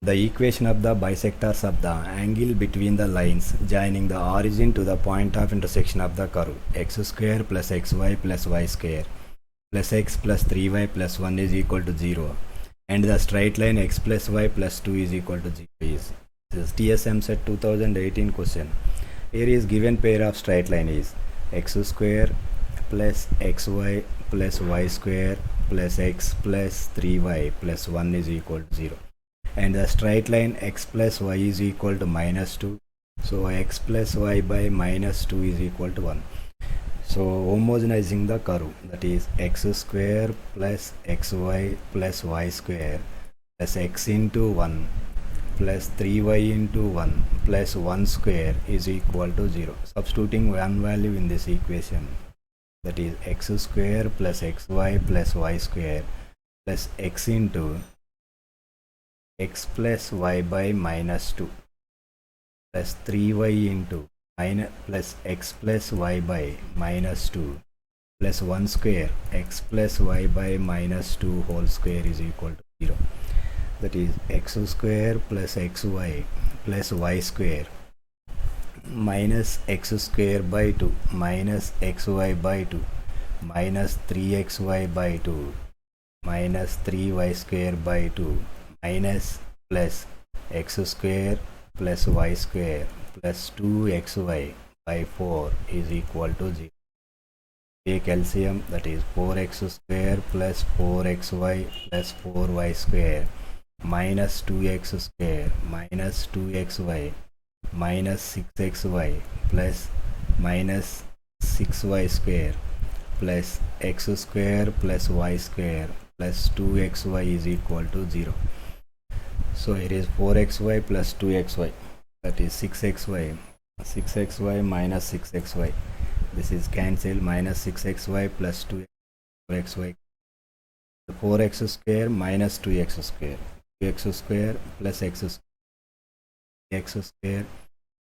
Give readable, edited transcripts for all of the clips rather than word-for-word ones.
The equation of the bisectors of the angle between the lines joining the origin to the point of intersection of the curve x square plus xy plus y square plus x plus 3y plus 1 is equal to 0, and the straight line x plus y plus 2 is equal to 0 is. This is TSM set 2018 question. Here is given pair of straight line is x square plus xy plus y square plus x plus 3y plus 1 is equal to 0, and the straight line x plus y is equal to minus 2. So x plus y by minus 2 is equal to 1. So homogenizing the curve, that is x square plus xy plus y square plus x into 1 plus 3y into 1 plus 1 square is equal to 0. Substituting one value in this equation, that is x square plus xy plus y square plus x into x plus y by minus 2 plus 3y into minus plus x plus y by minus 2 plus 1 square x plus y by minus 2 whole square is equal to 0. That is x square plus xy plus y square minus x square by 2 minus xy by 2 minus 3xy by 2 minus 3y square by 2 minus plus x square plus y square plus 2xy by 4 is equal to 0. Take LCM, that is 4x square plus 4xy plus 4y square minus 2x square minus 2xy minus 6xy plus minus 6y square plus x square plus y square plus 2xy is equal to 0. So it is 4xy plus 2xy, that is 6xy, 6xy minus 6xy. This is cancelled, minus 6xy plus 2xy. 4x square minus 2x square, 2x square plus x square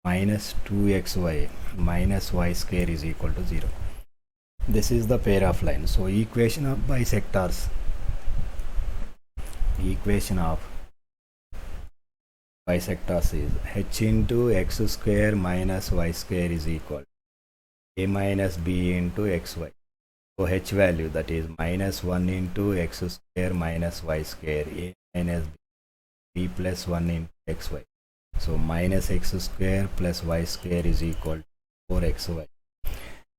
minus 2xy minus y square is equal to 0. This is the pair of lines. So equation of bisectors, equation of bisectors is h into x square minus y square is equal to a minus b into xy. So h value, that is minus 1 into x square minus y square, a minus b plus 1 into xy. So minus x square plus y square is equal to 4xy.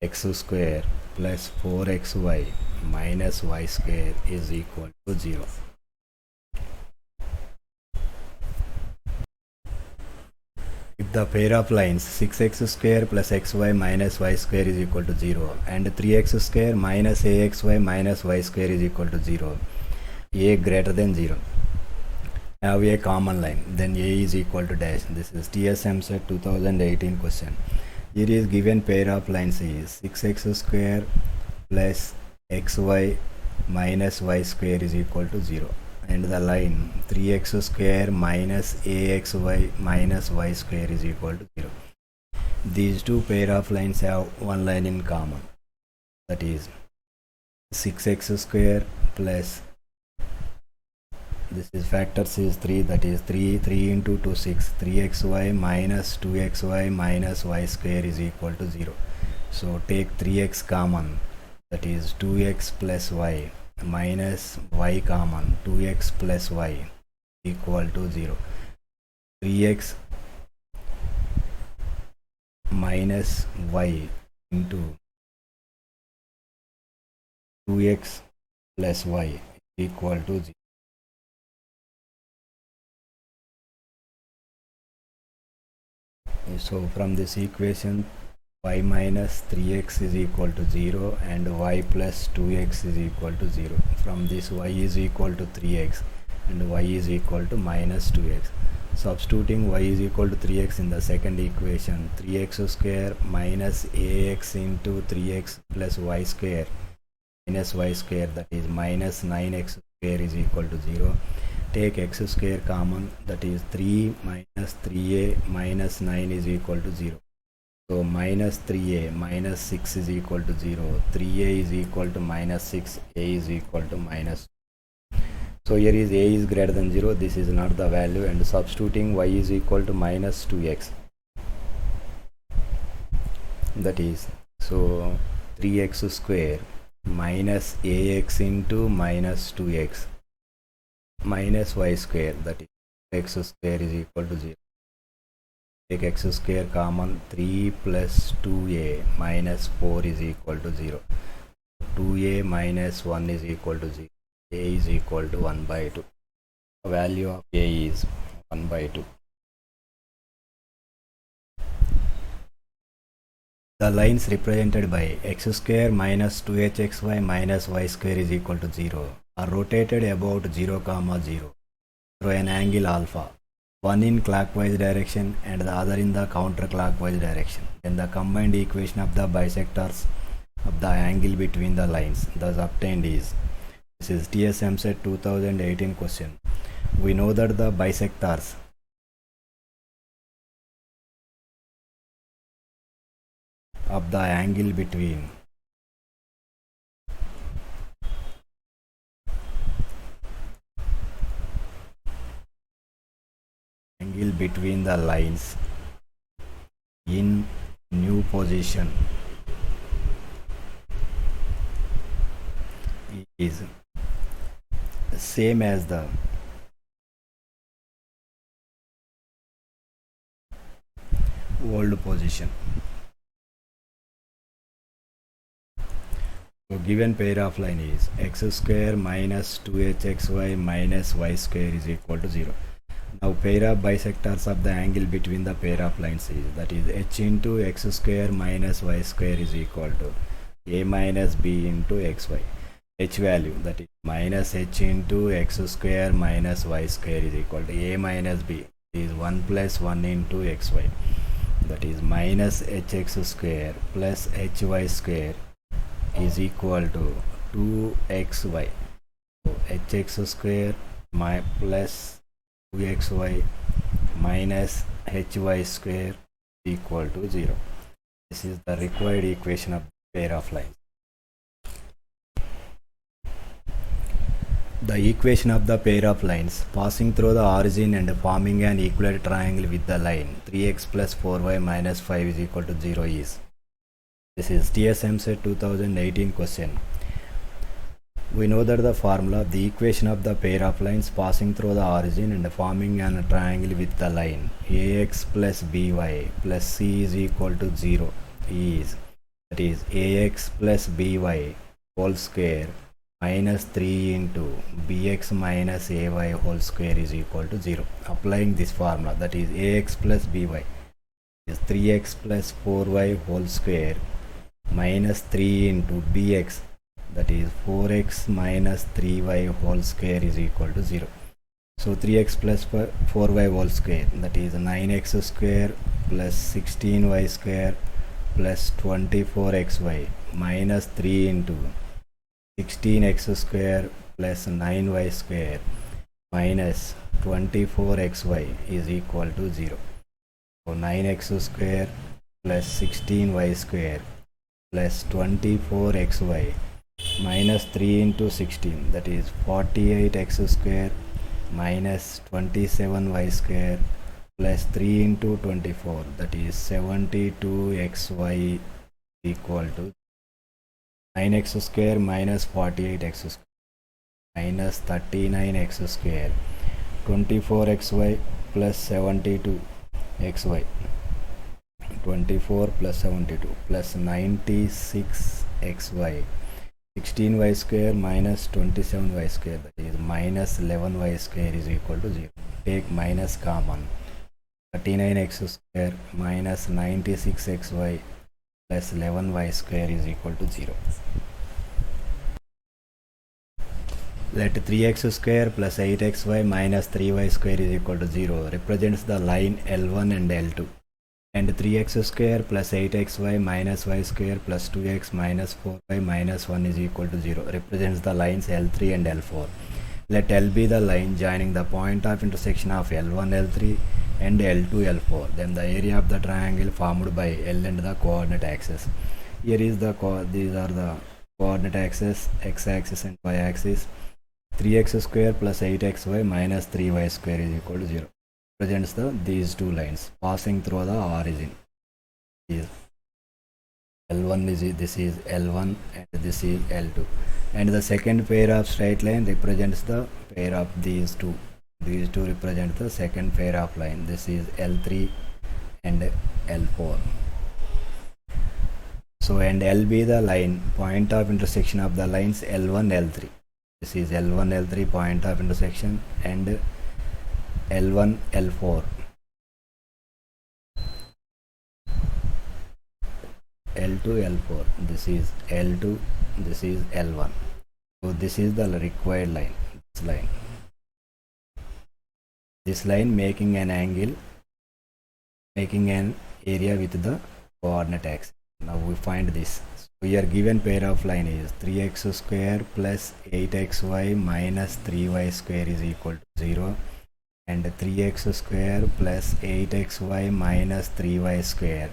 X square plus 4xy minus y square is equal to 0. If the pair of lines 6x square plus xy minus y square is equal to 0 and 3x square minus axy minus y square is equal to 0, a greater than 0, have a common line, then a is equal to dash. This is TSM set 2018 question. Here is given pair of lines is 6x square plus xy minus y square is equal to 0, and the line 3x square minus axy minus y square is equal to 0. These two pair of lines have one line in common, that is 6x square plus, this is factors is 3, that is 3 into 2 6, 3xy minus 2xy minus y square is equal to 0. So take 3x common, that is 2x plus y minus y common, 2x plus y equal to 0. 3x minus y into 2x plus y equal to 0. So from this equation, y minus 3x is equal to 0 and y plus 2x is equal to 0. From this, y is equal to 3x and y is equal to minus 2x. Substituting y is equal to 3x in the second equation, 3x square minus ax into 3x plus y square minus y square, that is minus 9x square is equal to 0. Take x square common, that is 3 minus 3a minus 9 is equal to 0. So minus 3a minus 6 is equal to 0. 3a is equal to minus 6, a is equal to minus So here is a is greater than 0, this is not the value, and substituting y is equal to minus 2x, that is, so 3x square minus ax into minus 2x minus y square, that is x square is equal to 0. Take x square common, 3 plus 2a minus 4 is equal to 0. 2a minus 1 is equal to 0. A is equal to 1 by 2. The value of a is 1 by 2. The lines represented by x square minus 2hxy minus y square is equal to 0 are rotated about 0, 0 through an angle alpha, one in clockwise direction and the other in the counterclockwise direction. Then the combined equation of the bisectors of the angle between the lines thus obtained is, this is TSM set 2018 question. We know that the bisectors of the angle between the lines in new position is same as the old position. So given pair of line is x square minus 2hxy minus y square is equal to 0. Now pair of bisectors of the angle between the pair of lines is, that is h into x square minus y square is equal to a minus b into xy. H value, that is minus h into x square minus y square is equal to a minus b is 1 plus 1 into xy, that is minus hx square plus hy square is equal to 2xy. So hx square plus 2xy minus hy square equal to 0. This is the required equation of the pair of lines. The equation of the pair of lines passing through the origin and forming an equilateral triangle with the line 3x plus 4y minus 5 is equal to 0 is, this is TSM set 2018 question. We know that the formula of the equation of the pair of lines passing through the origin and forming an triangle with the line ax plus by plus c is equal to 0 is, that is ax plus by whole square minus 3 into bx minus ay whole square is equal to 0. Applying this formula, that is ax plus by is 3x plus 4y whole square minus 3 into bx, that is 4x minus 3y whole square is equal to 0. So 3x plus 4y whole square, that is 9x square plus 16y square plus 24xy minus 3 into 16x square plus 9y square minus 24xy is equal to 0. So 9x square plus 16y square plus 24xy minus 3 into 16, that is 48x square minus 27y square plus 3 into 24, that is 72xy equal to 9x square minus 48x square minus 39x square 24xy plus 72xy 24 plus 72 plus 96xy 16y square minus 27y square, that is minus 11y square is equal to 0. Take minus common, 39x square minus 96xy plus 11y square is equal to 0. Let 3x square plus 8xy minus 3y square is equal to 0 represents the line L1 and L2, and 3x square plus 8xy minus y square plus 2x minus 4y minus 1 is equal to 0 represents the lines L3 and L4. Let L be the line joining the point of intersection of L1, L3 and L2, L4. Then the area of the triangle formed by L and the coordinate axis. Here is these are the coordinate axis, x axis and y axis. 3x square plus 8xy minus 3y square is equal to 0. Represents these two lines passing through the origin. Is L1 this is L1 and this is L2. And the second pair of straight line represents the pair of these two. These two represent the second pair of line. This is L3 and L4. So and LB the line, point of intersection of the lines L1, L3. This is L1, L3 point of intersection, and L1, L4. L2, L4. This is L2, this is L1. So this is the required line. This line making an angle, making an area with the coordinate axis. Now we find this. So here given pair of line is 3x square plus 8xy minus 3y square is equal to 0, and 3x square plus 8xy minus 3y square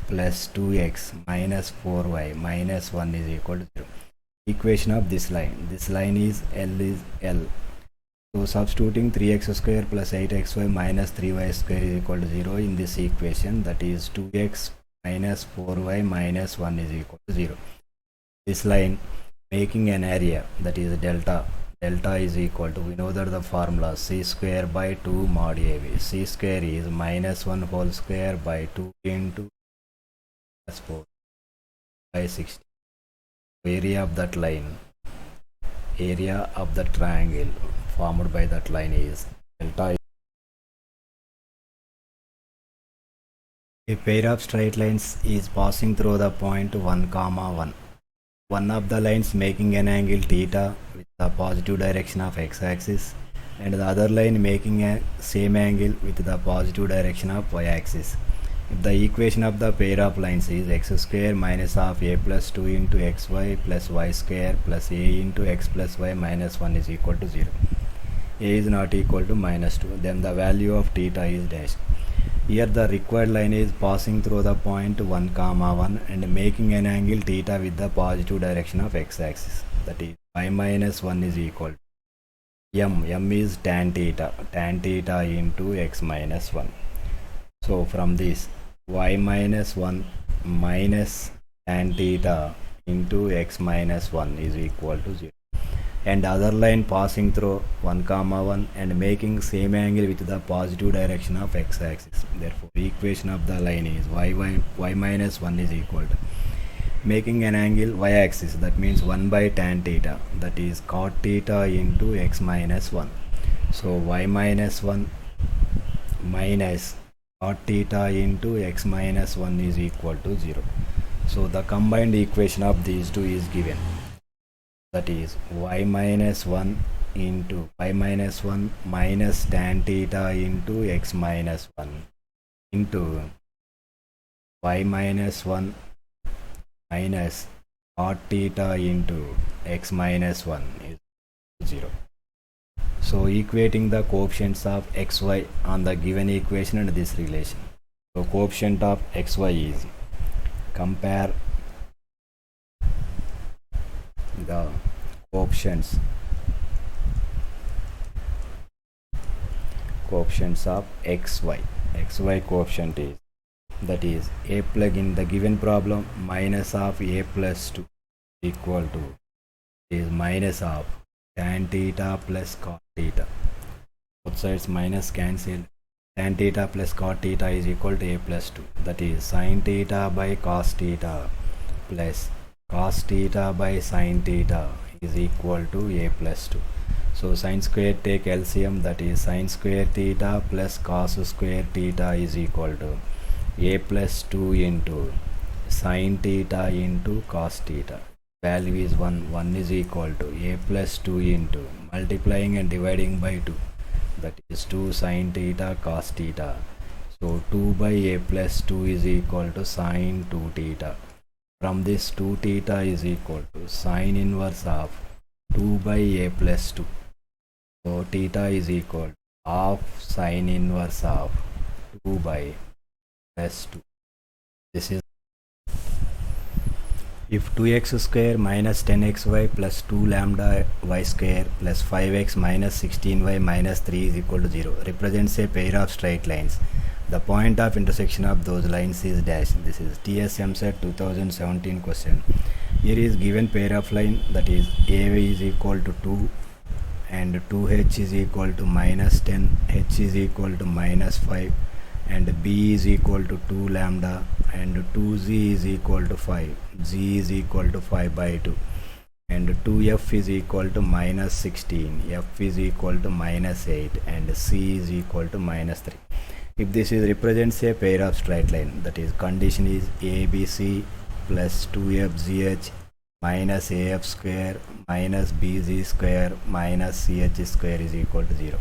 plus 2x minus 4y minus 1 is equal to 0. Equation of this line is L. So substituting 3x square plus 8xy minus 3y square is equal to 0 in this equation, that is 2x minus 4y minus 1 is equal to 0. This line making an area, that is delta. Delta is equal to, we know that the formula c square by 2 mod AB. C square is minus 1 whole square by 2 into plus 4 by 60. Area of that line, area of the triangle formed by that line is delta. A pair of straight lines is passing through the point 1, 1. One of the lines making an angle theta with the positive direction of x-axis, and the other line making a same angle with the positive direction of y-axis. If the equation of the pair of lines is x square minus of a plus 2 into xy plus y square plus a into x plus y minus 1 is equal to 0. A is not equal to minus 2, then the value of theta is dash. Here the required line is passing through the point 1, 1 and making an angle theta with the positive direction of x-axis, that is y minus 1 is equal to m is tan theta into x minus 1. So from this, y minus 1 minus tan theta into x minus 1 is equal to 0. And other line passing through 1, 1 and making same angle with the positive direction of x-axis. Therefore, equation of the line is y minus 1 is equal to making an angle y-axis, that means 1 by tan theta, that is cot theta into x minus 1. So y minus 1 minus cot theta into x minus 1 is equal to 0. So the combined equation of these two is given, that is y minus 1 into y minus 1 minus tan theta into x minus 1 into y minus 1 minus cot theta into x minus 1 is 0. So equating the coefficients of xy on the given equation and this relation. So coefficient of xy is, compare the coefficients of xy coefficient is, that is a plug in the given problem minus of a plus 2 equal to is minus of tan theta plus cot theta. Both sides minus cancel. Tan theta plus cot theta is equal to a plus 2, that is sin theta by cos theta plus cos theta by sin theta is equal to a plus 2. So sin square take LCM, that is sin square theta plus cos square theta is equal to a plus 2 into sin theta into cos theta. Value is 1 is equal to a plus 2 into multiplying and dividing by 2, that is 2 sin theta cos theta. So 2 by a plus 2 is equal to sin 2 theta. From this 2 theta is equal to sin inverse of 2 by a plus 2. So theta is equal to half sin inverse of 2 by plus 2. This is If 2x square minus 10xy plus 2 lambda y square plus 5x minus 16y minus 3 is equal to 0 represents a pair of straight lines. The point of intersection of those lines is dash. This is TSM set 2017 question. Here is given pair of line, that is A is equal to 2 and 2h is equal to minus 10, h is equal to minus 5 and b is equal to 2 lambda and 2z is equal to 5, z is equal to 5 by 2 and 2f is equal to minus 16, f is equal to minus 8 and c is equal to minus 3. If this is represents a pair of straight line, that is condition is abc plus 2fgh minus af square minus bz square minus ch square is equal to 0.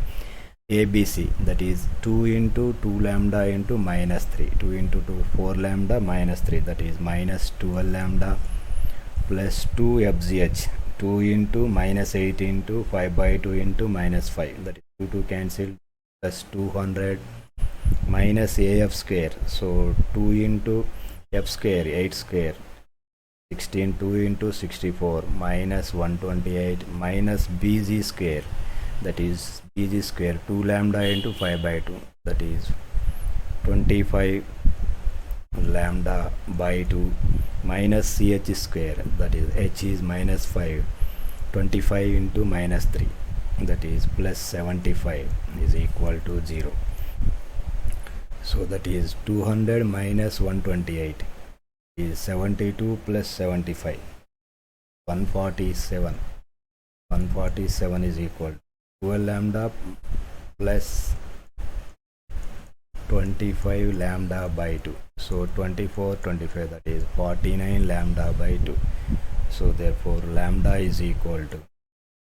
ABC, that is 2 into 2 lambda into minus 3, 2 into 2 4 lambda minus 3, that is minus 12 lambda plus 2 fgh, 2 into minus 8 into 5 by 2 into minus 5, that is 2 to cancel, plus 200 minus af square, so 2 into f square 8 square 16, 2 into 64 minus 128 minus bz square, that is bg square 2 lambda into 5 by 2, that is 25 lambda by 2 minus ch square, that is h is minus 5, 25 into minus 3, that is plus 75 is equal to 0. So that is 200 minus 128 is 72 plus 75, 147. 147 is equal to 12 lambda plus 25 lambda by 2, so 24 25, that is 49 lambda by 2. So therefore lambda is equal to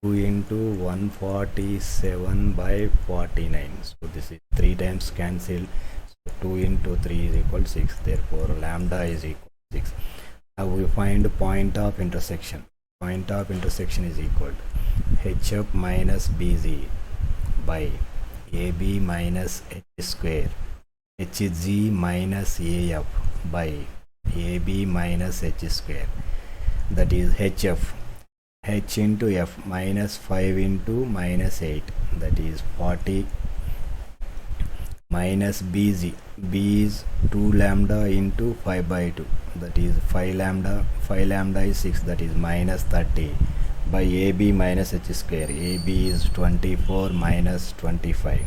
2 into 147 by 49, so this is 3 times cancelled, so 2 into 3 is equal to 6, therefore lambda is equal to 6. Now we find point of intersection. Point of intersection is equal to hf minus bz by ab minus h square hg minus af by ab minus h square, that is hf, h into f minus 5 into minus 8, that is 40 minus bz, b is 2 lambda into 5 by 2, that is 5 lambda, 5 lambda is 6, that is minus 30 by ab minus h square, ab is 24 minus 25,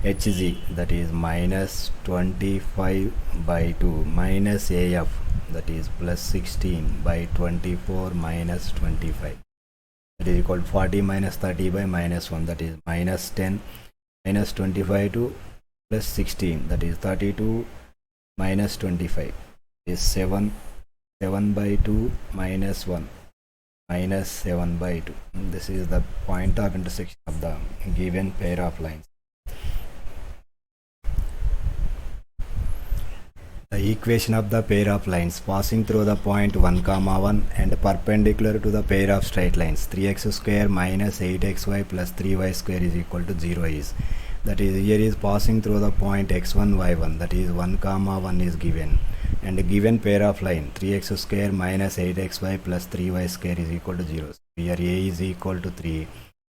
hg, that is minus 25 by 2 minus af, that is plus 16 by 24 minus 25, that is equal to 40 minus 30 by minus 1, that is minus 10 minus 25 to plus 16, that is 32 minus 25 is 7 by 2 minus 1 minus 7 by 2. This is the point of intersection of the given pair of lines. The equation of the pair of lines passing through the point 1 comma 1 and perpendicular to the pair of straight lines 3x square minus 8xy plus 3y square is equal to 0 is, that is here is passing through the point x1 y1, that is 1 comma 1 is given, and a given pair of line 3x square minus 8xy plus 3y square is equal to 0. So here a is equal to 3,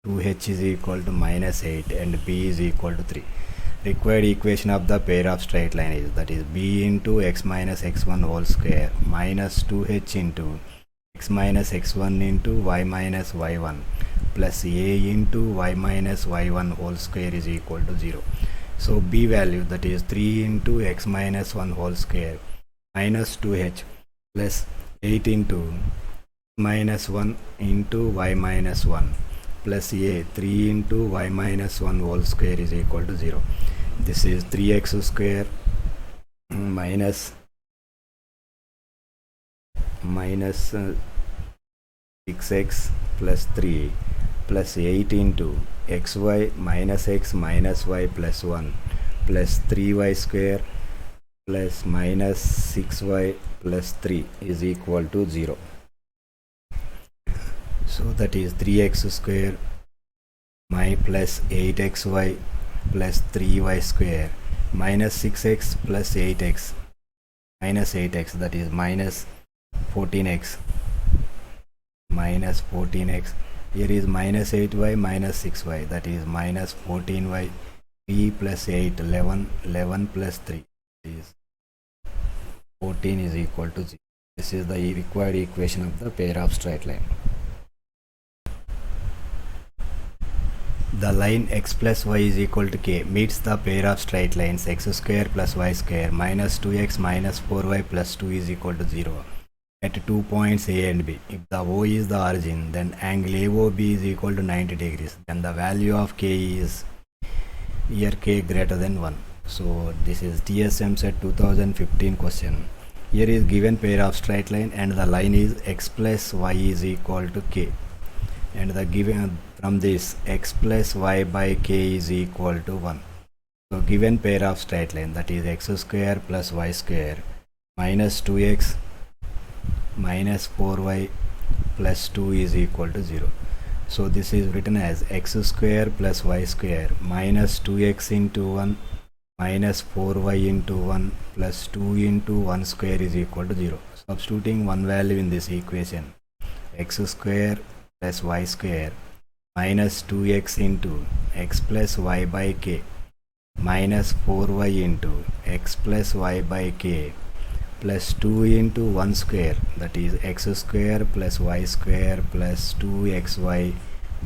2h is equal to minus 8 and b is equal to 3. Required equation of the pair of straight line is, that is b into x minus x1 whole square minus 2h into x minus x1 into y minus y1 plus a into y minus y1 whole square is equal to 0. So b value, that is 3 into x minus 1 whole square minus 2h plus 8 into minus 1 into y minus 1 plus a 3 into y minus 1 whole square is equal to 0. This is 3x square minus 6x plus 3 plus 8 into xy minus x minus y plus 1 plus 3y square plus minus 6y plus 3 is equal to 0. So that is 3x square plus 8xy plus 3y square minus 6x plus 8x minus 8x, that is minus 14x minus 14x. Here is minus 8y minus 6y, that is minus 14y. 3 plus 8, 11, 11 plus 3 is 14 is equal to 0. This is the required equation of the pair of straight line. The line x plus y is equal to k meets the pair of straight lines x square plus y square minus 2x minus 4y plus 2 is equal to 0 at 2 points A and B. If the O is the origin, then angle AOB is equal to 90 degrees. Then the value of k is here k greater than 1. So this is TSM set 2015 question. Here is given pair of straight line and the line is x plus y is equal to k. And the given from this x plus y by k is equal to 1. So given pair of straight line, that is x square plus y square minus 2x minus 4y plus 2 is equal to 0. So this is written as x square plus y square minus 2x into 1 minus 4y into 1 plus 2 into 1 square is equal to 0. Substituting one value in this equation, x square plus y square minus 2x into x plus y by k minus 4y into x plus y by k plus 2 into 1 square, that is x square plus y square plus 2xy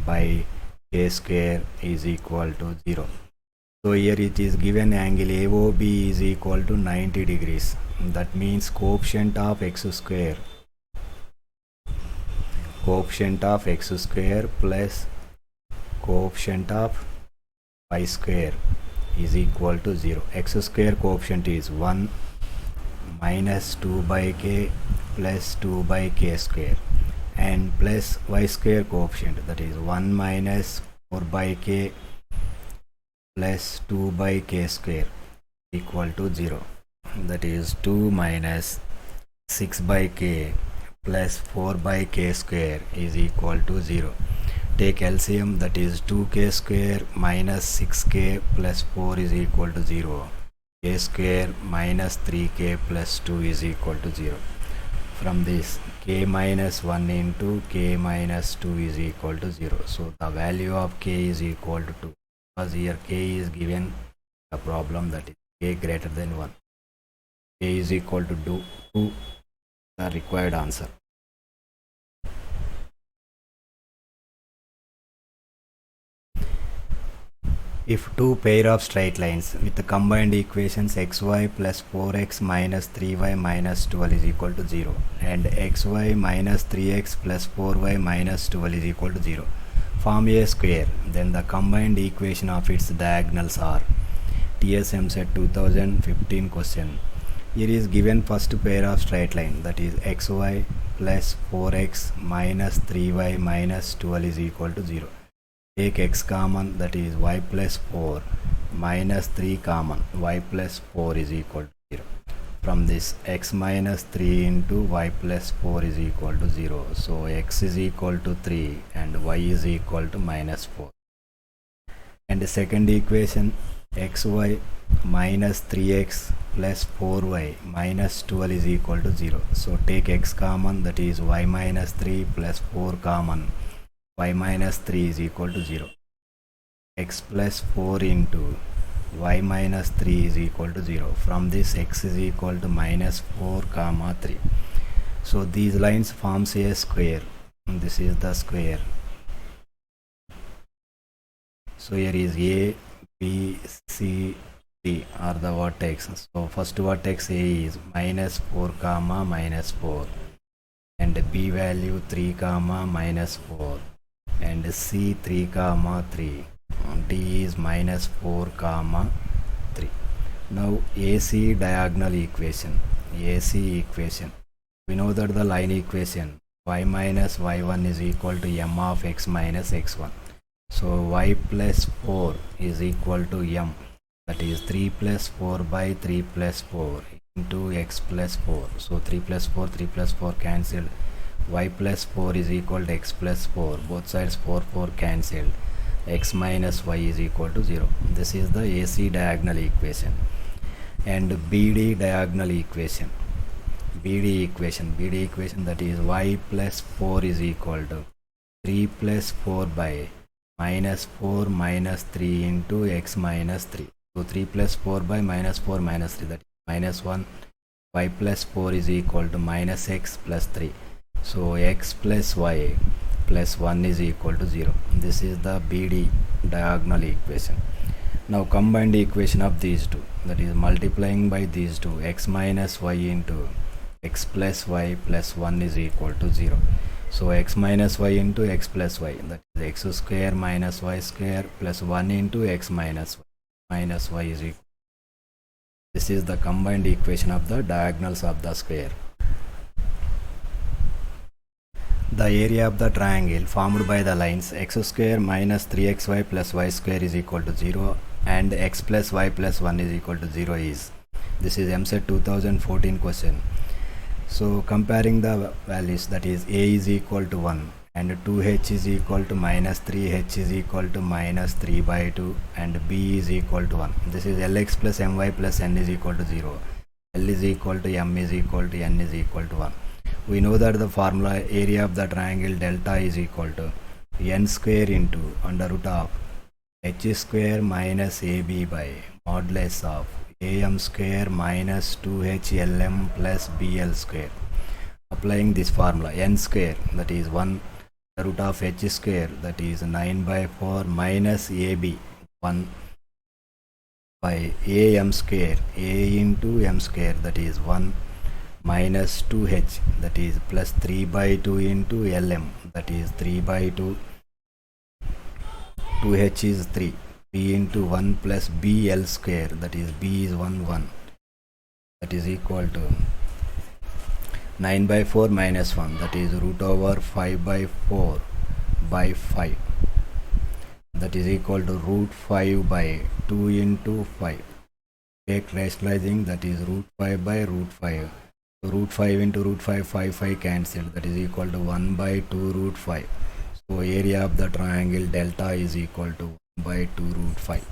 by k square is equal to 0. So here it is given angle AOB is equal to 90 degrees. That means coefficient of x square plus coefficient of y square is equal to 0. X square coefficient is 1 minus 2 by k plus 2 by k square, and plus y square coefficient, that is 1 minus 4 by k plus 2 by k square equal to 0. That is 2 minus 6 by k plus 4 by k square is equal to 0. Take LCM, that is 2k square minus 6k plus 4 is equal to 0. K square minus 3k plus 2 is equal to 0. From this, k minus 1 into k minus 2 is equal to 0. So the value of k is equal to 2. Because here k is given a problem, that is k greater than 1. K is equal to 2, the required answer. If two pair of straight lines with the combined equations xy plus 4x minus 3y minus 12 is equal to 0 and xy minus 3x plus 4y minus 12 is equal to 0 form a square, then the combined equation of its diagonals are. TSM set 2015 question. Here is given first pair of straight line, that is xy plus 4x minus 3y minus 12 is equal to 0. Take x common, that is y plus 4 minus 3 common, y plus 4 is equal to 0. From this, x minus 3 into y plus 4 is equal to 0. So x is equal to 3 and y is equal to minus 4. And the second equation, xy minus 3x plus 4y minus 12 is equal to 0. So take x common, that is y minus 3 plus 4 common, y minus 3 is equal to 0. X plus 4 into y minus 3 is equal to 0. From this, x is equal to minus 4 comma 3. So these lines forms a square. This is the square. So here is A, B, C, D are the vertex. So first vertex A is minus 4 comma minus 4 and B value 3 comma minus 4 and C 3 comma 3. D is minus 4 comma 3. Now AC diagonal equation. AC equation. We know that the line equation y minus y1 is equal to m of x minus x1. So y plus 4 is equal to m, that is 3 plus 4 by 3 plus 4 into x plus 4. So 3 plus 4 cancelled. Y plus 4 is equal to x plus 4. Both sides 4 cancelled. X minus y is equal to 0. This is the AC diagonal equation. And BD diagonal equation. BD equation that is y plus 4 is equal to 3 plus 4 by minus 4 minus 3 into x minus 3. So 3 plus 4 by minus 4 minus 3, that is minus 1. Y plus 4 is equal to minus x plus 3. So x plus y plus 1 is equal to 0. This is the BD diagonal equation. Now combine the equation of these two, that is multiplying by these two, x minus y into x plus y plus 1 is equal to 0. So x minus y into x plus y, that is x square minus y square plus 1 into x minus y is equal. This is the combined equation of the diagonals of the square. The area of the triangle formed by the lines x square minus 3xy plus y square is equal to 0 and x plus y plus 1 is equal to 0 is. This is MSET 2014 question. So comparing the values, that is a is equal to 1 and 2h is equal to minus 3h is equal to minus 3 by 2 and b is equal to 1. This is lx plus my plus n is equal to 0. L is equal to m is equal to n is equal to 1. We know that the formula area of the triangle delta is equal to n square into under root of h square minus ab by modulus of am square minus 2hlm plus bl square. Applying this formula, n square, that is 1 root of h square, that is 9 by 4 minus ab 1 by am square, a into m square, that is 1 minus 2h, that is plus 3 by 2 into lm, that is 3 by 2, 2h is 3, b into 1 plus bl square, that is b is 1, that is equal to 9 by 4 minus 1, that is root over 5 by 4 by 5, that is equal to root 5 by 2 into 5. Take rationalizing, that is root 5 by root 5. So root 5 into root 5, 5 cancelled, that is equal to 1 by 2 root 5. So area of the triangle delta is equal to 1 by 2 root 5.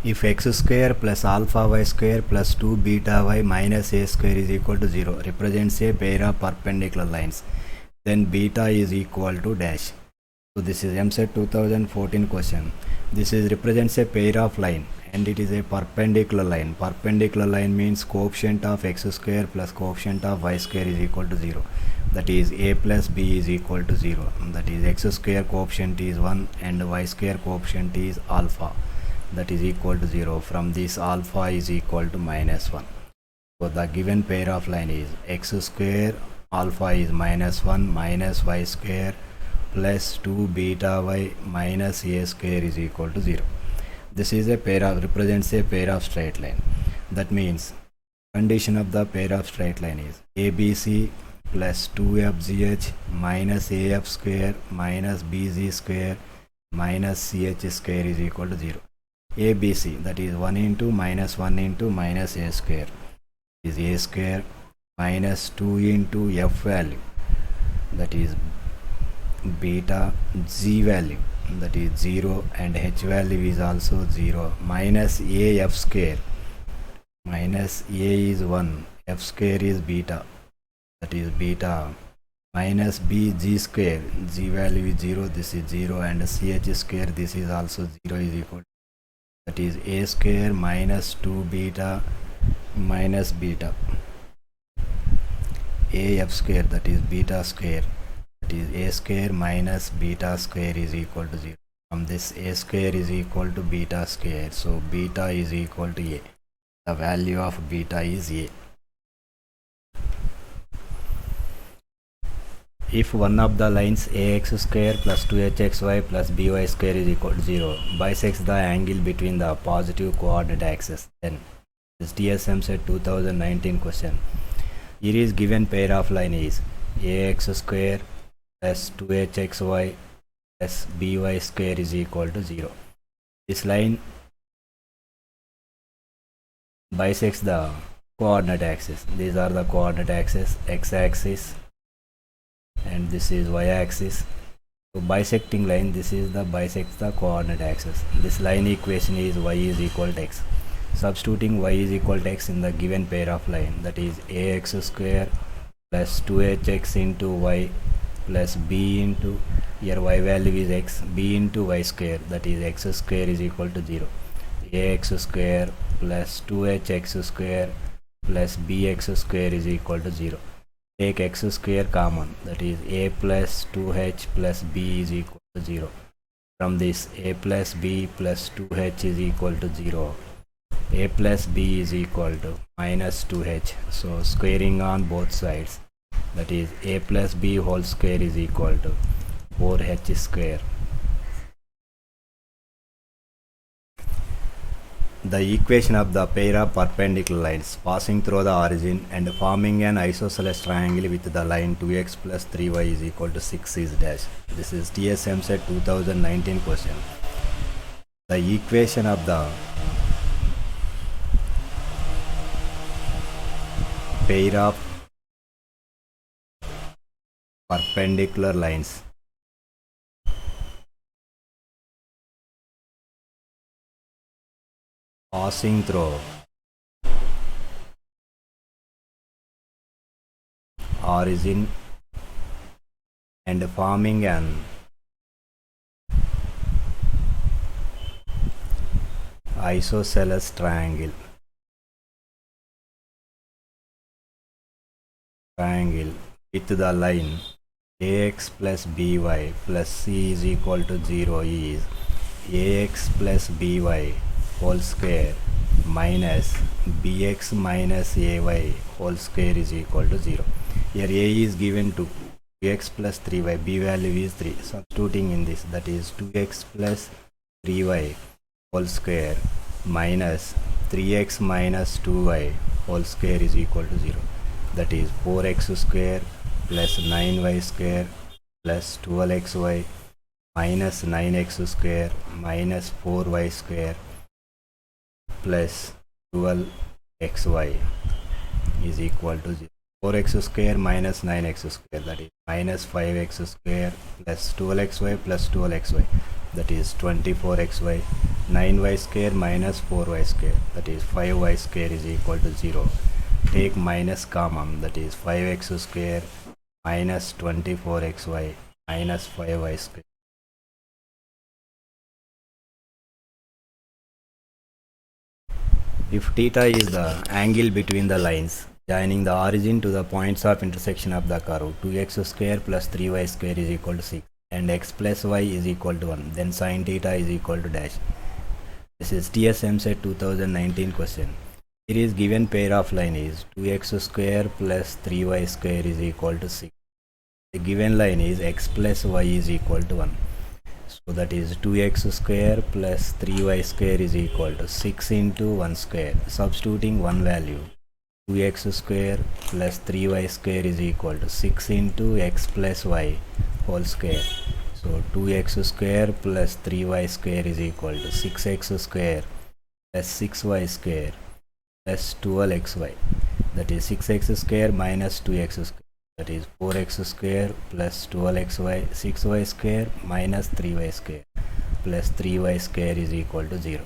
If x square plus alpha y square plus 2 beta y minus a square is equal to 0 represents a pair of perpendicular lines, then beta is equal to dash. So this is MSET 2014 question. This is represents a pair of line and it is a perpendicular line. Perpendicular line means coefficient of x square plus coefficient of y square is equal to 0. That is a plus b is equal to 0. That is x square coefficient is 1 and y square coefficient is alpha. That is equal to 0. From this alpha is equal to minus 1. So the given pair of line is x square alpha is minus 1 minus y square plus 2 beta y minus a square is equal to 0. This is a pair of represents a pair of straight line. That means condition of the pair of straight line is ABC plus 2fgh minus af square minus bz square minus ch square is equal to 0. ABC, that is 1 into minus a square is a square minus 2 into f value, that is beta, z value, that is 0 and h value is also 0, minus af square, minus a is 1, f square is beta, that is beta, minus bg square, g value is 0, this is 0 and ch square, this is also 0 is equal to, that is a square minus 2 beta minus beta, af square, that is beta square, that is a square minus beta square is equal to 0. From this a square is equal to beta square, so beta is equal to a. The value of beta is a. If one of the lines ax square plus 2hxy plus by square is equal to 0 bisects the angle between the positive coordinate axes, then this DSM set 2019 question. Here is given pair of line is ax square plus 2hxy plus by square is equal to 0. This line bisects the coordinate axis. These are the coordinate axes, x-axis and this is y-axis. So bisecting line, this is the bisects the coordinate axis. This line equation is y is equal to x. Substituting y is equal to x in the given pair of line, that is ax square plus 2hx into y plus b into, here y value is x, b into y square, that is x square is equal to 0. Ax square plus 2hx square plus bx square is equal to 0. Take x square common, that is a plus 2h plus b is equal to 0. From this, a plus b plus 2h is equal to 0. A plus b is equal to minus 2h. So squaring on both sides, that is a plus b whole square is equal to 4h square. The equation of the pair of perpendicular lines passing through the origin and forming an isosceles triangle with the line 2x plus 3y is equal to 6 is dash. This is TSM set 2019 question. The equation of the pair of perpendicular lines passing through origin and forming an isosceles triangle with the line ax plus by plus c is equal to 0 is ax plus by whole square minus bx minus ay whole square is equal to 0. Here a is given to 2x plus 3y, b value is 3. Substituting in this, that is 2x plus 3y whole square minus 3x minus 2y whole square is equal to 0. That is 4x square plus 9y square plus 12xy minus 9x square minus 4y square plus 12xy is equal to 0. 4x square minus 9x square, that is minus 5x square plus 12xy plus 12xy, that is 24xy. 9y square minus 4y square, that is 5y square is equal to 0. Take minus common, that is 5x square minus 24xy minus 5y square. If theta is the angle between the lines joining the origin to the points of intersection of the curve, 2x square plus 3y square is equal to 6 and x plus y is equal to 1, then sin theta is equal to dash. This is TSM set 2019 question. Here is given pair of line is 2x square plus 3y square is equal to 6. The given line is x plus y is equal to 1. So that is 2x square plus 3y square is equal to 6 into 1 square. Substituting one value, 2x square plus 3y square is equal to 6 into x plus y whole square. So 2x square plus 3y square is equal to 6x square plus 6y square plus 12xy, that is 6x square minus 2x square, that is 4x square plus 12xy, 6y square minus 3y square plus 3y square is equal to 0.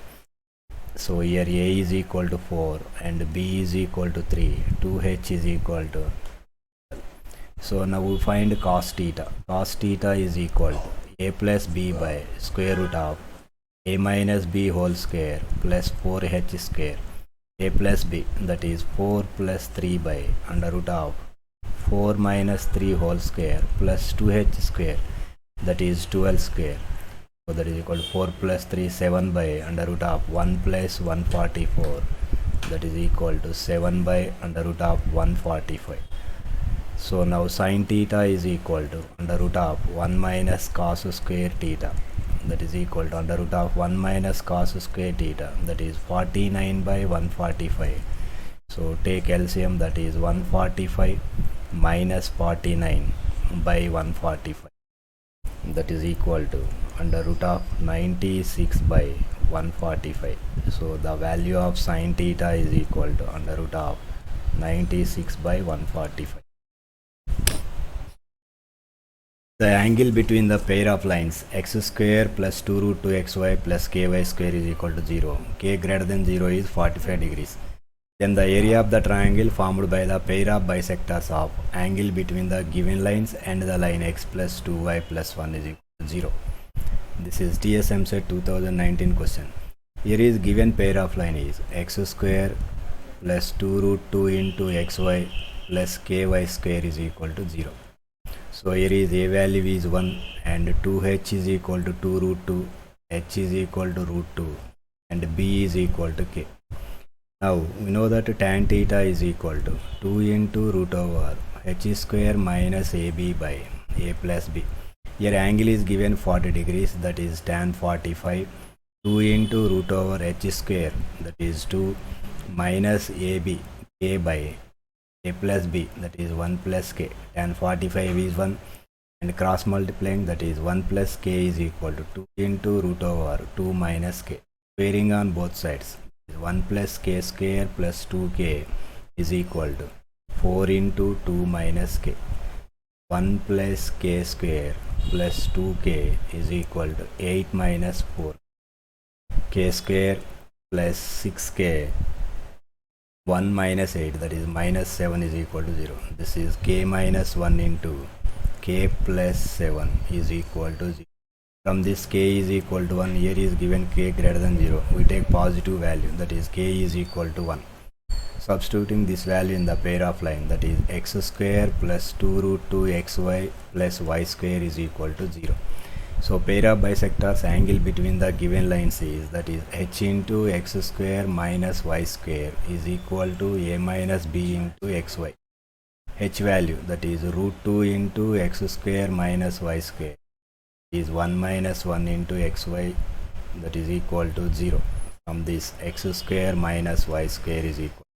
So here a is equal to 4 and b is equal to 3, 2h is equal to. So now we find cos theta. Cos theta is equal to a plus b by square root of a minus b whole square plus 4h square. A plus b, that is 4 plus 3 by under root of 4 minus 3 whole square plus 2h square, that is 12 square. So that is equal to 4 plus 3, 7 by under root of 1 plus 144, that is equal to 7 by under root of 145. So now sin theta is equal to under root of 1 minus cos square theta, that is equal to under root of 1 minus cos square theta, that is 49 by 145. So take LCM, that is 145 minus 49 by 145, that is equal to under root of 96 by 145. So the value of sin theta is equal to under root of 96 by 145. The angle between the pair of lines x square plus 2 root 2 xy plus ky square is equal to 0. K greater than 0 is 45 degrees. Then the area of the triangle formed by the pair of bisectors of angle between the given lines and the line x plus 2y plus 1 is equal to 0. This is TSM set 2019 question. Here is given pair of line is x square plus 2 root 2 into xy plus ky square is equal to 0. So here is a value is 1 and 2h is equal to 2 root 2, h is equal to root 2 and b is equal to k. Now we know that tan theta is equal to 2 into root over h square minus ab by a plus b. Here angle is given 40 degrees, that is tan 45. 2 into root over h square, that is 2 minus ab k by a plus b, that is 1 plus k. Tan 45 is 1 and cross multiplying, that is 1 plus k is equal to 2 into root over 2 minus k. Squaring on both sides, 1 plus k square plus 2k is equal to 4 into 2 minus k. 1 plus k square plus 2k is equal to 8 minus 4. K square plus 6k, 1 minus 8, that is minus 7 is equal to 0. This is k minus 1 into k plus 7 is equal to 0. From this k is equal to 1, here is given k greater than 0. We take positive value, that is k is equal to 1. Substituting this value in the pair of line, that is x square plus 2 root 2 xy plus y square is equal to 0. So pair of bisectors angle between the given lines is, that is h into x square minus y square is equal to a minus b into xy. H value, that is root 2 into x square minus y square is 1 minus 1 into xy, that is equal to 0. From this x square minus y square is equal.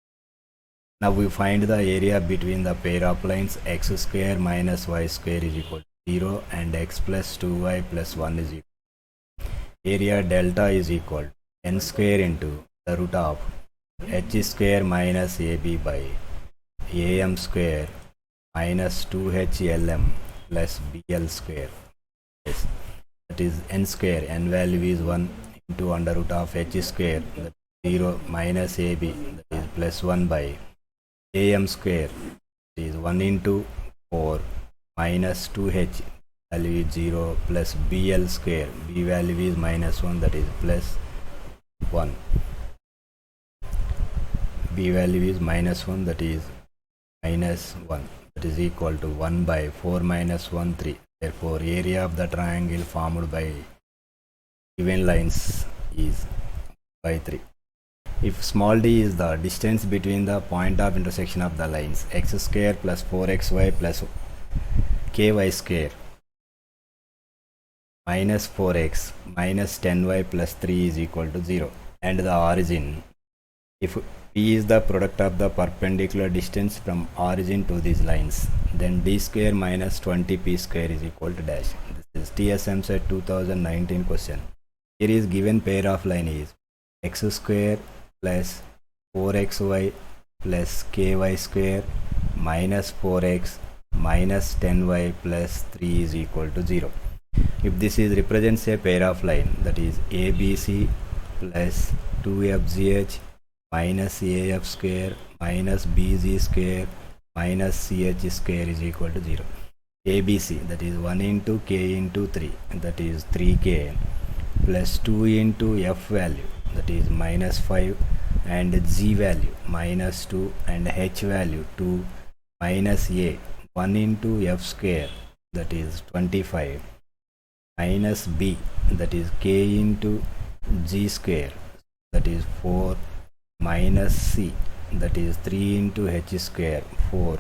Now we find the area between the pair of lines x square minus y square is equal to 0 and x plus 2y plus 1 is equal. Area delta is equal to n square into the root of h square minus ab by am square minus 2hlm plus bl square. Yes, that is n square, n value is 1 into under root of h square, that is 0 minus ab, that is plus 1 by am square, that is 1 into 4 minus 2h, value is 0 plus bl square, b value is minus 1, that is plus 1. B value is minus 1, that is minus 1, that is equal to 1 by 4 minus 1, 3. Therefore area of the triangle formed by given lines is by 3. If small d is the distance between the point of intersection of the lines x square plus 4xy plus ky square minus 4x minus 10y plus 3 is equal to 0, and the origin, if p is the product of the perpendicular distance from origin to these lines, then d square minus 20p square is equal to dash. This is TSM set 2019 question. Here is given pair of line is x square plus 4xy plus ky square minus 4x minus 10y plus 3 is equal to 0. If this is represents a pair of line, that is ABC plus 2fgh minus af square minus bg square minus ch square is equal to 0. ABC, that is 1 into k into 3, that is 3k plus 2 into f value, that is minus 5, and g value minus 2, and h value 2 minus a 1 into f square, that is 25, minus b, that is k into g square, that is 4, minus c, that is 3 into h square, 4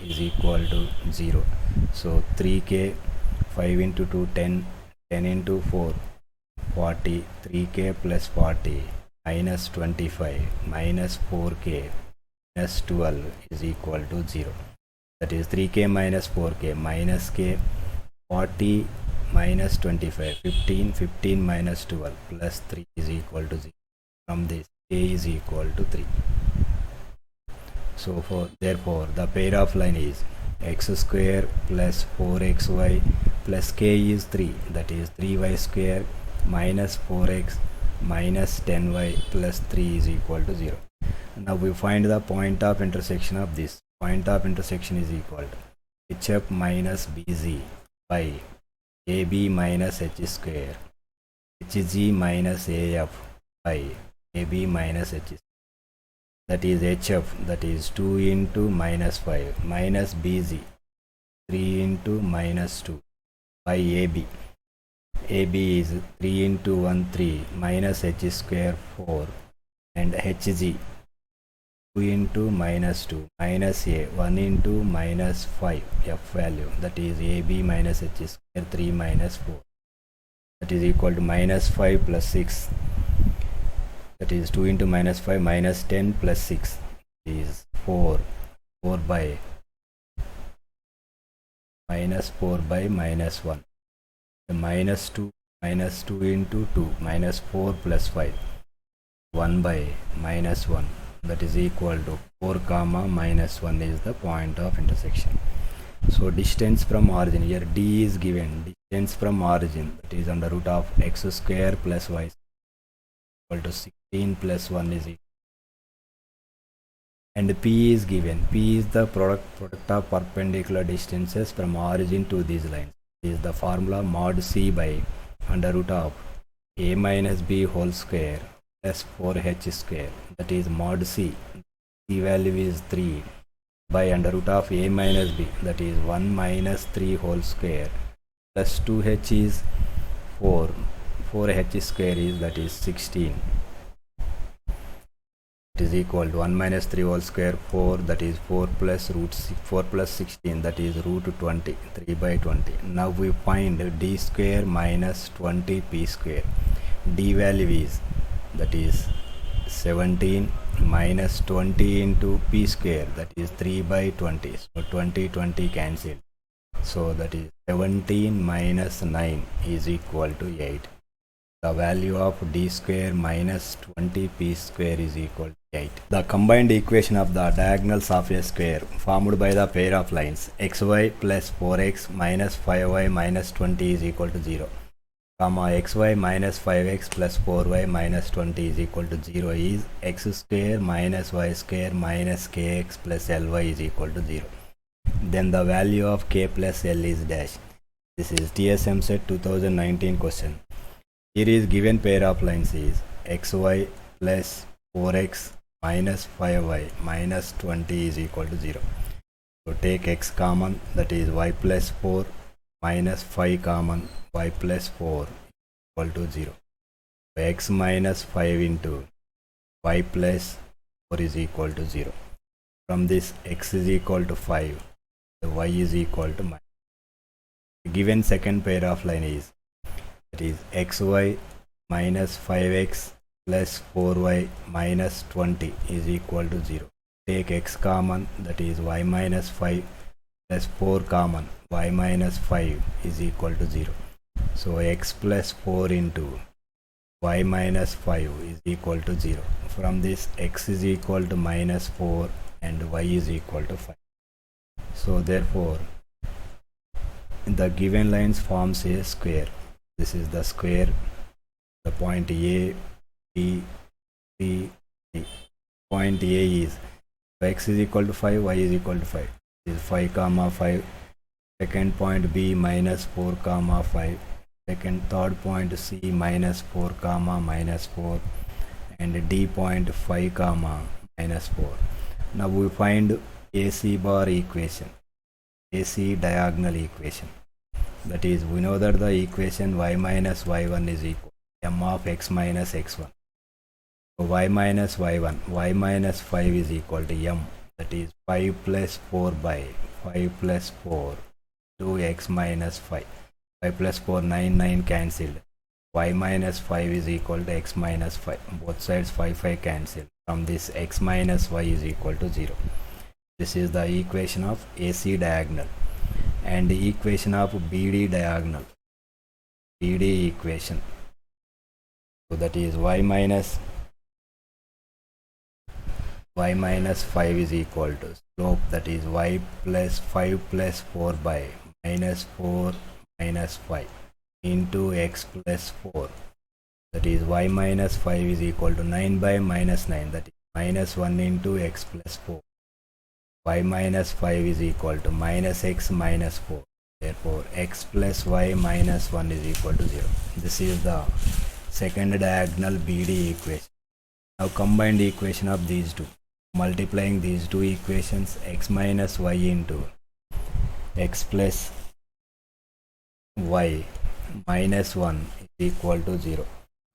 is equal to 0. So 3k, 5 into 2, 10, 10 into 4, 40, 3k plus 40 minus 25 minus 4k minus 12 is equal to 0. That is 3k minus 4k minus k, 40 minus 25, 15, 15 minus 12 plus 3 is equal to 0. From this k is equal to 3. So therefore the pair of line is x square plus 4xy plus k is 3, that is 3y square minus 4x minus 10y plus 3 is equal to 0. Now we find the point of intersection of this. Point of intersection is equal to hf minus bz by ab minus h square hg minus af by ab minus h square. That is hf, that is 2 into minus 5 minus bz 3 into minus 2 by ab. AB is 3 into 1 3 minus h square 4 and hg 2 into minus 2 minus a 1 into minus 5 f value, that is AB minus h square 3 minus 4, that is equal to minus 5 plus 6, that is 2 into minus 5 minus 10 plus 6 is 4 by minus 4 by minus 1. Minus 2 into 2 minus 4 plus 5 1 by minus 1, that is equal to 4 comma minus 1 is the point of intersection. So distance from origin, here d is given, distance from origin, that is under root of x square plus y equal to 16 plus 1 is equal, and p is given, p is the product of perpendicular distances from origin to these lines. Is the formula mod c by under root of a minus b whole square plus 4h square, that is mod c value is 3 by under root of a minus b, that is 1 minus 3 whole square plus 2h is 4h square is, that is 16, is equal to 1 minus 3 whole square 4, that is 4 plus 16, that is root 20, 3 by 20. Now we find d square minus 20 p square. D value is, that is 17 minus 20 into p square, that is 3 by 20, so 20 cancelled, so that is 17 minus 9 is equal to 8. The value of d square minus 20p square is equal to 8. The combined equation of the diagonals of a square formed by the pair of lines xy plus 4x minus 5y minus 20 is equal to 0, comma xy minus 5x plus 4y minus 20 is equal to 0 is x square minus y square minus kx plus ly is equal to 0. Then the value of k plus l is dash. This is TSM set 2019 question. Here is given pair of lines is xy plus 4x minus 5y minus 20 is equal to 0. So take x common, that is y plus 4 minus 5 common, y plus 4 equal to 0. So x minus 5 into y plus 4 is equal to 0. From this x is equal to 5, the y is equal to minus. The given second pair of line is, that is xy minus 5x plus 4y minus 20 is equal to 0. Take x common, that is y minus 5 plus 4 common, y minus 5 is equal to 0. So x plus 4 into y minus 5 is equal to 0. From this x is equal to minus 4 and y is equal to 5. So therefore the given lines forms a square. This is the square, the point A, B, C, D. Point A is x is equal to 5, y is equal to 5. This is 5 comma 5. Second point B minus 4 comma 5. Third point C minus 4 comma minus 4. And D point 5 comma minus 4. Now we find AC bar equation, AC diagonal equation. That is, we know that the equation y minus y1 is equal to m of x minus x1. So y minus y1, y minus 5 is equal to m, that is 5 plus 4 by 5 plus 4 to x minus 5. 5 plus 4, 9 cancelled. Y minus 5 is equal to x minus 5. Both sides 5 cancelled. From this x minus y is equal to 0. This is the equation of AC diagonal. And the equation of BD diagonal, BD equation. So that is y minus y minus 5 is equal to slope, that is y plus 5 plus 4 by minus 4 minus 5 into x plus 4, that is y minus 5 is equal to 9 by minus 9, that is minus 1 into x plus 4. Y minus 5 is equal to minus x minus 4. Therefore, x plus y minus 1 is equal to 0. This is the second diagonal BD equation. Now combine the equation of these two. Multiplying these two equations, x minus y into x plus y minus 1 is equal to 0.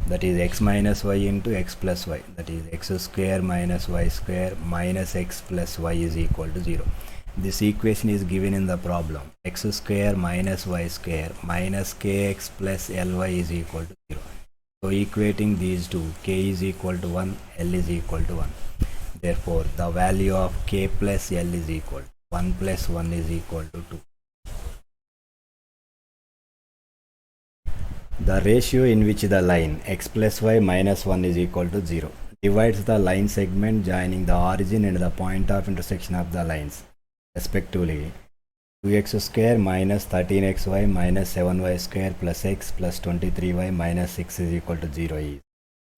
That is x minus y into x plus y, that is x square minus y square minus x plus y is equal to 0. This equation is given in the problem. X square minus y square minus kx plus ly is equal to 0. So equating these two, k is equal to 1, L is equal to 1. Therefore, the value of k plus L is equal to 1 plus 1 is equal to 2. The ratio in which the line x plus y minus 1 is equal to 0 divides the line segment joining the origin and the point of intersection of the lines, respectively. 2x square minus 13xy minus 7y square plus x plus 23y minus 6 is equal to 0 is.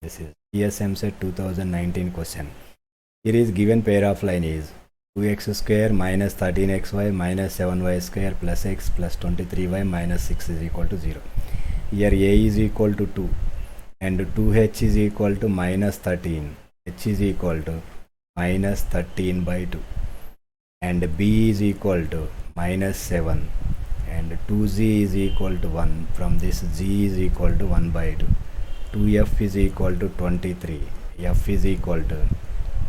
This is TSM set 2019 question. Here is given pair of line is 2x square minus 13xy minus 7y square plus x plus 23y minus 6 is equal to 0. Here a is equal to 2 and 2h is equal to minus 13, h is equal to minus 13 by 2, and b is equal to minus 7, and 2z is equal to 1. From this, g is equal to 1 by 2. 2f is equal to 23, f is equal to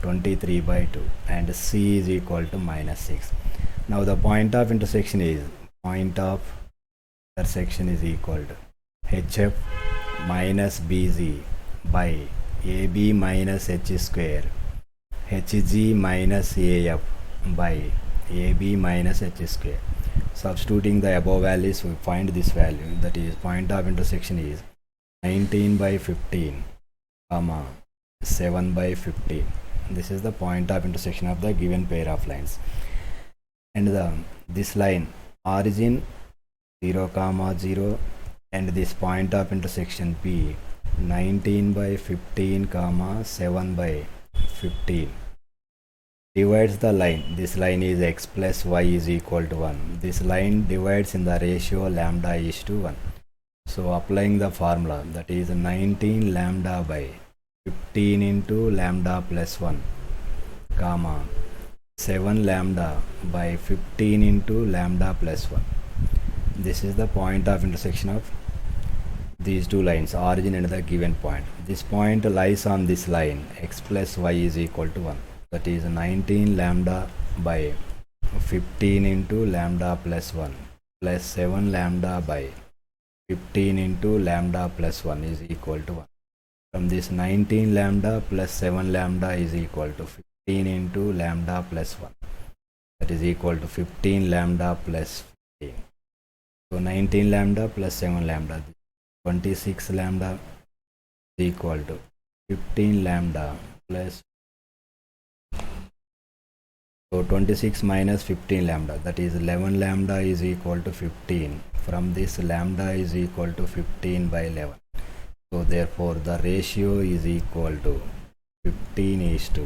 23 by 2, and c is equal to minus 6. Now the point of intersection is equal to hf minus bz by ab minus h square, hg minus af by ab minus h square. Substituting the above values, we find this value, that is point of intersection is 19 by 15 comma 7 by 15. This is the point of intersection of the given pair of lines, and this line origin 0 comma 0 and this point of intersection P 19 by 15 comma 7 by 15 divides the line. This line is x plus y is equal to 1. This line divides in the ratio lambda is to 1. So applying the formula, that is 19 lambda by 15 into lambda plus 1 comma 7 lambda by 15 into lambda plus 1. This is the point of intersection of these two lines, origin and the given point. This point lies on this line, x plus y is equal to 1. That is 19 lambda by 15 into lambda plus 1 plus 7 lambda by 15 into lambda plus 1 is equal to 1. From this, 19 lambda plus 7 lambda is equal to 15 into lambda plus 1. That is equal to 15 lambda plus 15. So 19 lambda plus 7 lambda, 26 lambda is equal to 15 lambda plus, so 26 minus 15 lambda, that is 11 lambda is equal to 15. From this, lambda is equal to 15 by 11. So therefore the ratio is equal to 15 is to.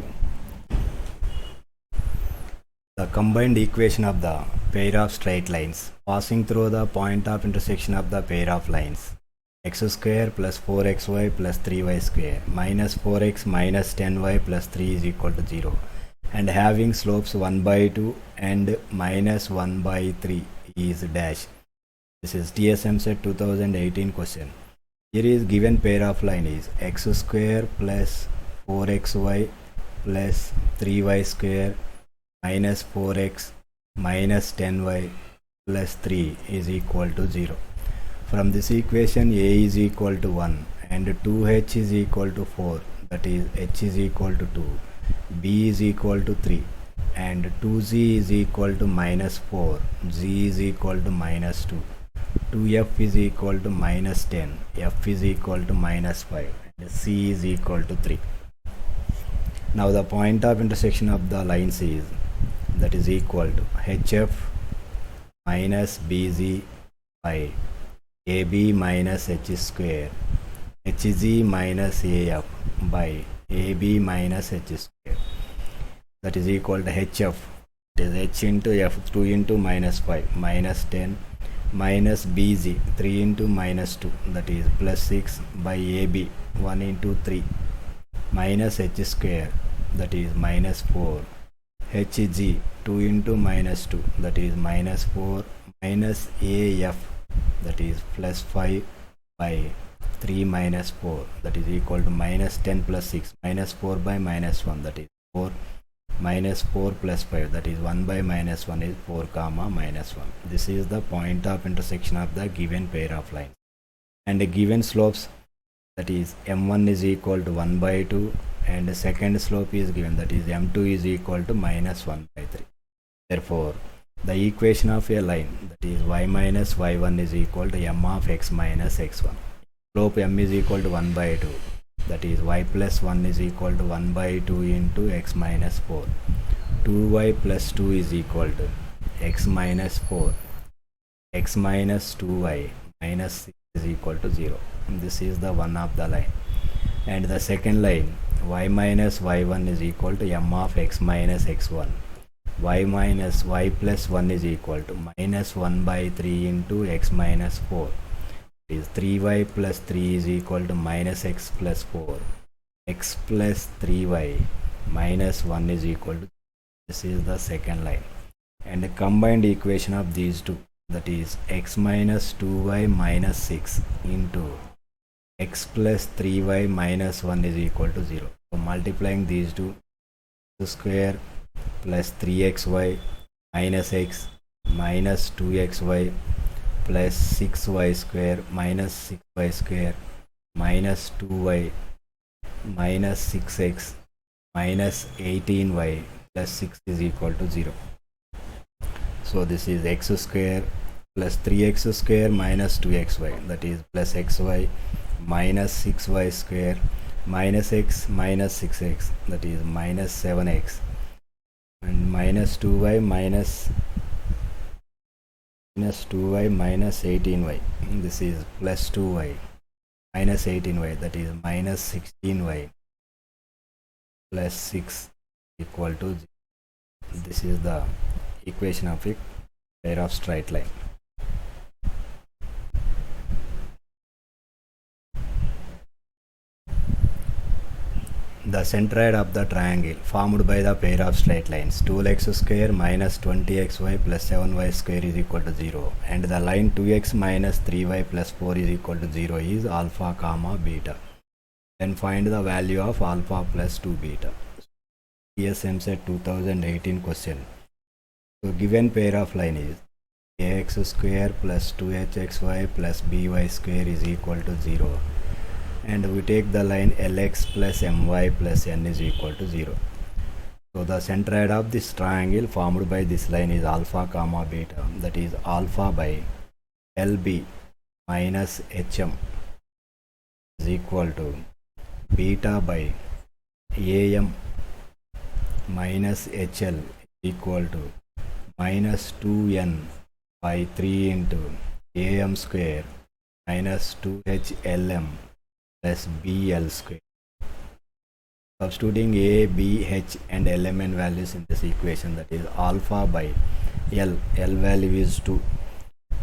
The combined equation of the pair of straight lines passing through the point of intersection of the pair of lines, x square plus 4xy plus 3y square minus 4x minus 10y plus 3 is equal to 0, and having slopes 1 by 2 and minus 1 by 3 is dash. This is TSM set 2018 question. Here is given pair of line is x square plus 4xy plus 3y square minus 4x minus 10y plus 3 is equal to 0. From this equation, a is equal to 1 and 2h is equal to 4, that is h is equal to 2, b is equal to 3, and 2z is equal to minus 4, z is equal to minus 2, 2f is equal to minus 10, f is equal to minus 5, and c is equal to 3. Now the point of intersection of the lines is that is equal to HF minus BZ by AB minus H square HG minus AF by AB minus H square, that is equal to HF, it is H into F 2 into minus 5 minus 10 minus BZ 3 into minus 2, that is plus 6 by AB 1 into 3 minus H square, that is minus 4 HG 2 into minus 2, that is minus 4 minus AF, that is plus 5 by 3 minus 4, that is equal to minus 10 plus 6 minus 4 by minus 1, that is 4 minus 4 plus 5, that is 1 by minus 1 is 4 comma minus 1. This is the point of intersection of the given pair of lines. And the given slopes, that is m1 is equal to 1 by 2 and the second slope is given, that is m2 is equal to minus 1 by 3. Therefore, the equation of a line, that is y minus y1 is equal to m of x minus x1. Slope m is equal to 1 by 2, that is y plus 1 is equal to 1 by 2 into x minus 4. 2y plus 2 is equal to x minus 4. X minus 2y minus 6 is equal to 0. This is the one of the line. And the second line, y minus y1 is equal to m of x minus x1. Y minus y plus 1 is equal to minus 1 by 3 into x minus 4. Is 3y plus 3 is equal to minus x plus 4. X plus 3y minus 1 is equal to, this is the second line. And the combined equation of these two, that is x minus 2y minus 6 into x plus 3y minus 1 is equal to 0. So multiplying these two, x square plus 3xy minus x minus 2xy plus 6y square minus 6y square minus 2y minus 6x minus 18y plus 6 is equal to 0. So this is x square plus 3x square minus 2xy, that is plus xy minus 6y square minus x minus 6x, that is minus 7x, and minus 2y minus 2y minus 18y, this is plus 2y minus 18y, that is minus 16y plus 6 equal to 0. This is the equation of a pair of straight line. The centroid of the triangle formed by the pair of straight lines 12x square minus 20xy plus 7y square is equal to 0, and the line 2x minus 3y plus 4 is equal to 0 is alpha comma beta. Then find the value of alpha plus 2 beta. ESMSET 2018 question. So given pair of line is ax square plus 2hxy plus by square is equal to 0, and we take the line lx plus my plus n is equal to 0. So the centroid of this triangle formed by this line is alpha comma beta, that is alpha by lb minus hm is equal to beta by am minus hl equal to minus 2n by 3 into am square minus 2hlm plus bl square. Substituting a, b, h and lmn values in this equation, that is alpha by l value is 2,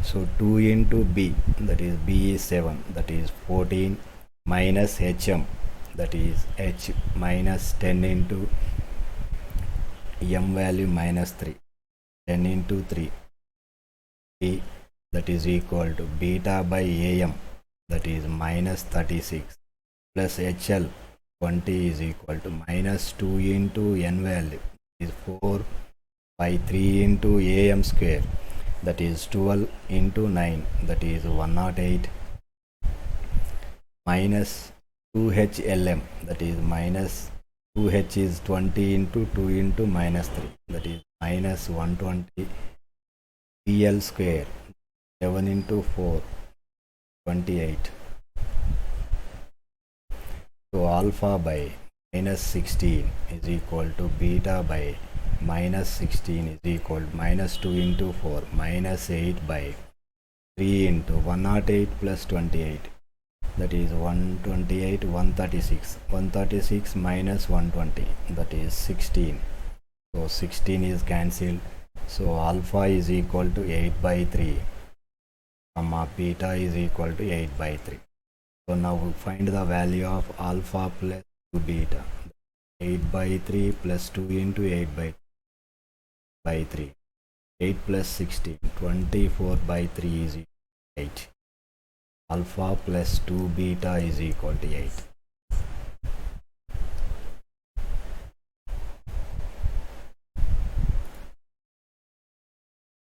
so 2 into b, that is b is 7, that is 14 minus hm, that is h minus 10 into m value minus 3, 10 into 3 b, that is equal to beta by am, that is minus 36 plus hl 20 is equal to minus 2 into n value is 4 by 3 into am square, that is 12 into 9, that is 108 minus 2hlm, that is minus 2h is 20 into 2 into minus 3, that is minus 120 pl square, 7 into 4 28. So alpha by minus 16 is equal to beta by minus 16 is equal to minus 2 into 4 minus 8 by 3 into 108 plus 28, that is 128, 136 minus 120, that is 16. So 16 is cancelled. So alpha is equal to 8 by 3, comma beta is equal to 8 by 3. So now we find the value of alpha plus 2 beta. 8 by 3 plus 2 into 8 by 3. 8 plus 16, 24 by 3 is equal to 8. Alpha plus 2 beta is equal to 8.